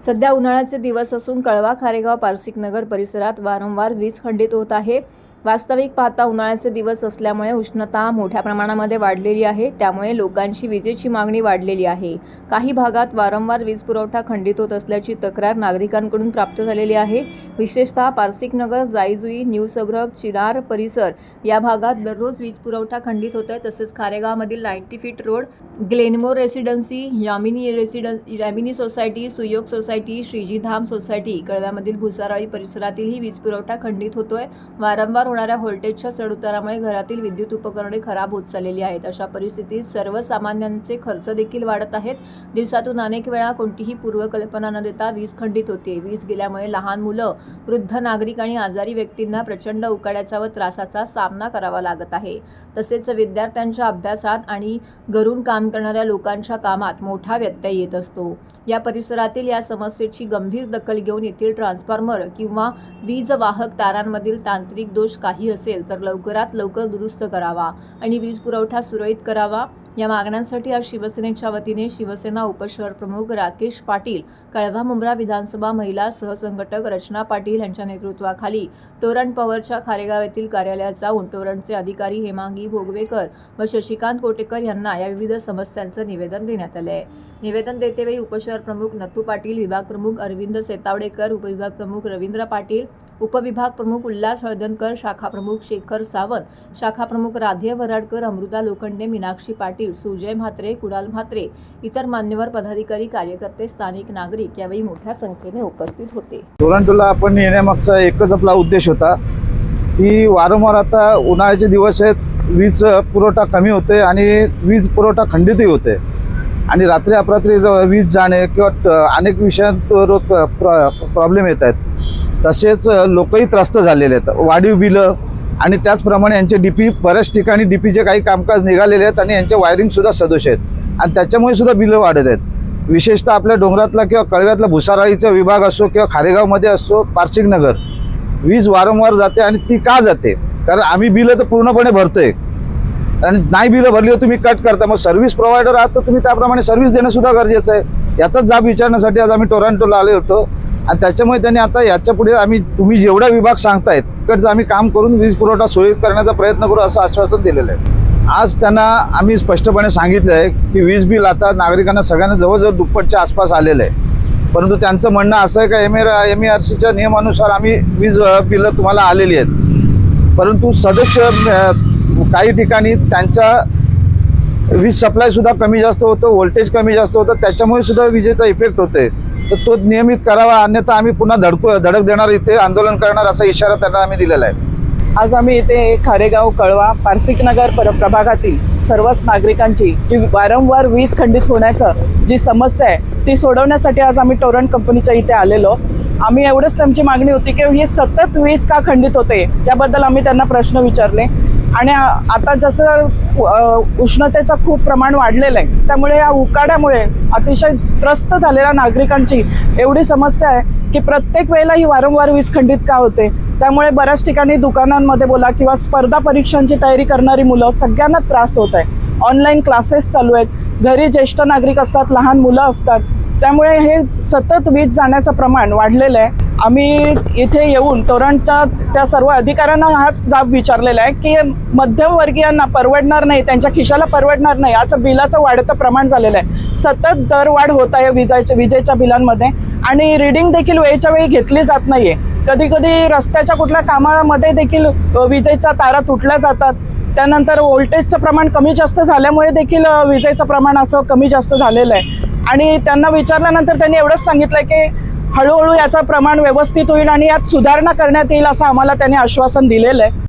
सध्या उन्हाळ्याचे दिवस असून कळवा खारेगाव पारसिक नगर परिसरात वारंवार वीज खंडित होत आहे। वास्तविक पाहता उन्हाळ्याचे दिवस असल्यामुळे उष्णता मोठ्या प्रमाणामध्ये वाढलेली आहे, त्यामुळे लोकांची विजेची मागणी वाढलेली आहे। काही भागात वारंवार वीज पुरवठा खंडित होत असल्याची तक्रार नागरिकांकडून प्राप्त झालेली आहे। विशेषतः पारसिक नगर, जाईजुई, न्यू सबरब, चिनार परिसर या भागात दररोज वीज पुरवठा खंडित होत आहे। तसेच खारेगावमधील 90 feet road, Glenmore residency, Yamini society, Suyog society, Shrijidham society, कळव्यामधील भुसाराळी परिसरातीलही वीज पुरवठा खंडित होतोय। वारंवार होणाऱ्या व्होल्टेजच्या चढउतारामुळे घरातील विद्युत उपकरणे खराब होत चाललेली आहेत। अशा परिस्थितीत सर्वसामान्यांचे खर्च देखील वाढत आहेत। दिवसातून अनेक वेळा कोणतीही पूर्वकल्पना न देता वीज खंडित होते। वीज गेल्यामुळे लहान मुलं, वृद्ध नागरिक आणि आजारी व्यक्तींना प्रचंड उकाड्याचा व त्रासाचा सामना करावा लागत आहे। तसेच विद्यार्थ्यांच्या अभ्यासात आणि घरून काम करणाऱ्या लोकांच्या कामात मोठा व्यत्यय येत असतो। या परिसरातील या समस्येची गंभीर दखल घेऊन येथील ट्रान्सफॉर्मर किंवा वीज वाहक तारांमधील तांत्रिक दोष काही असेल तर लवकरात लवकर दुरुस्त करावा आणि वीज पुरवठा सुरळीत करावा। या मागण्यांसाठी आज शिवसेनेच्या वतीने शिवसेना उपशहर प्रमुख राकेश पाटील, कळवा मुंब्रा विधानसभा महिला सहसंघटक रचना पाटील यांच्या नेतृत्वाखाली टोरंट पॉवरच्या खारेगाव येथील कार्यालयात जाऊन टोरंटचे अधिकारी हेमांगी भोगवेकर व शशिकांत कोटेकर यांना या विविध समस्यांचं निवेदन देण्यात आले आहे। निवेदन देतेवेळी उपशहर प्रमुख नथू पाटील, विभाग प्रमुख अरविंद सेतावडेकर, उपविभाग प्रमुख रवींद्र पाटील, उपविभाग प्रमुख उल्हास हळदणकर, शाखा प्रमुख शेखर सावंत, शाखा प्रमुख राधे वराडकर, अमृता लोखंडे, मीनाक्षी पाटील, सुजय म्हात्रे, कुणाल म्हात्रे, इतर मान्यवर पदाधिकारी, कार्यकर्ते, स्थानिक नागरिक यावेळी मोठ्या संख्येने उपस्थित होते। टोरंटोला आपण येण्यामागचा एकच आपला उद्देश होता की वारंवार आता उन्हाळ्याचे दिवस आहेत, वीज पुरवठा कमी होते आणि वीज पुरवठा खंडितही होते आणि रात्री अपरात्री वीज जाणे किंवा अनेक विषयांवर प्रॉब्लेम येत आहेत। तसेच लोकही त्रस्त झालेले आहेत, वाढीव बिलं आणि त्याचप्रमाणे यांचे डीपी बऱ्याच ठिकाणी डीपीचे काही कामकाज निघालेले आहेत आणि यांचे वायरिंगसुद्धा सदोष आहेत आणि त्याच्यामुळे सुद्धा बिलं वाढत आहेत। विशेषतः आपल्या डोंगरातला किंवा कळव्यातला भुसाराळीचा विभाग असो किंवा खारेगावमध्ये असो, पारसिक नगर, वीज वारंवार जाते आणि ती का जाते? कारण आम्ही बिलं तर पूर्णपणे भरतोय आणि नाही बिलं भरली तर तुम्ही कट करता, मग सर्व्हिस प्रोव्हायडर आहात तर तुम्ही त्याप्रमाणे सर्व्हिस देणं सुद्धा गरजेचं आहे। याचाच जाब विचारण्यासाठी आज आम्ही टोरंटोला आले होतो आणि त्याच्यामुळे त्यांनी आता याच्या पुढे तुम्ही जेवढा विभाग सांगतायत तिकडचं आम्ही काम करून वीज पुरवठा सुरळीत करण्याचा प्रयत्न करू असं आश्वासन दिलेलं आहे। आज त्यांना आम्ही स्पष्टपणे सांगितलं आहे की वीज बिल आता नागरिकांना सगळ्यांना जवळजवळ दुप्पटच्या आसपास आलेलं आहे, परंतु त्यांचं म्हणणं असं आहे का MERCच्या नियमानुसार आम्ही वीज बिलं तुम्हाला आलेली आहेत, परंतु सदस्य काही ठिकाणी त्यांचा वीज सप्लाय सुद्धा कमी जास्त होतो, व्होल्टेज कमी जास्त होतं, त्याच्यामुळे सुद्धा विजेचा इफेक्ट होतोय। तर तो नियमित करावा, अन्यथा आम्ही पुन्हा धडक देणार, इथे आंदोलन करणार असा इशारा त्यांना आम्ही दिलेला आहे। आज आम्ही इथे खारेगाव, कळवा, पारसिक नगर प्रभागातील सर्वच नागरिकांची जी वारंवार वीज खंडित होण्याचं जी समस्या आहे ती सोडवण्यासाठी आज आम्ही टोरंट कंपनीच्या इथे आलेलो। आम्ही एवढंच त्यांची मागणी होती की ही सतत वीज का खंडित होते त्याबद्दल आम्ही त्यांना प्रश्न विचारले आणि आता जसं उष्णतेचं खूप प्रमाण वाढलेलं आहे त्यामुळे या उकाड्यामुळे अतिशय त्रस्त झालेल्या नागरिकांची एवढी समस्या आहे की प्रत्येक वेळेला ही वारंवार वीज खंडित का होते। त्यामुळे बऱ्याच ठिकाणी दुकानांमध्ये बोला किंवा स्पर्धा परीक्षांची तयारी करणारी मुलं सगळ्यांना त्रास होत आहे। ऑनलाईन क्लासेस चालू आहेत, घरी ज्येष्ठ नागरिक असतात, लहान मुलं असतात, त्यामुळे हे सतत वीज जाण्याचं प्रमाण वाढलेलं आहे। आम्ही इथे येऊन टोरंटच्या त्या सर्व अधिकाऱ्यांना हाच जाब विचारलेला आहे की मध्यमवर्गीयांना परवडणार नाही, त्यांच्या खिशाला परवडणार नाही असं बिलाचं वाढतं प्रमाण झालेलं आहे। सतत दरवाढ होत आहे विजेच्या बिलांमध्ये आणि रीडिंग देखील वेळच्या वेळी घेतली जात नाही आहे। कधी कधी रस्त्याच्या कुठल्या कामामध्ये देखील विजेच्या तारा तुटल्या जातात, त्यानंतर व्होल्टेजचं प्रमाण कमी जास्त झाल्यामुळे देखील विजेचं प्रमाण असं कमी जास्त झालेलं आहे आणि त्यांना विचारल्यानंतर त्यांनी एवढंच सांगितलं की हळूहळू याचं प्रमाण व्यवस्थित होईल आणि यात सुधारणा करण्यात येईल असं आम्हाला त्यांनी आश्वासन दिलेलं आहे।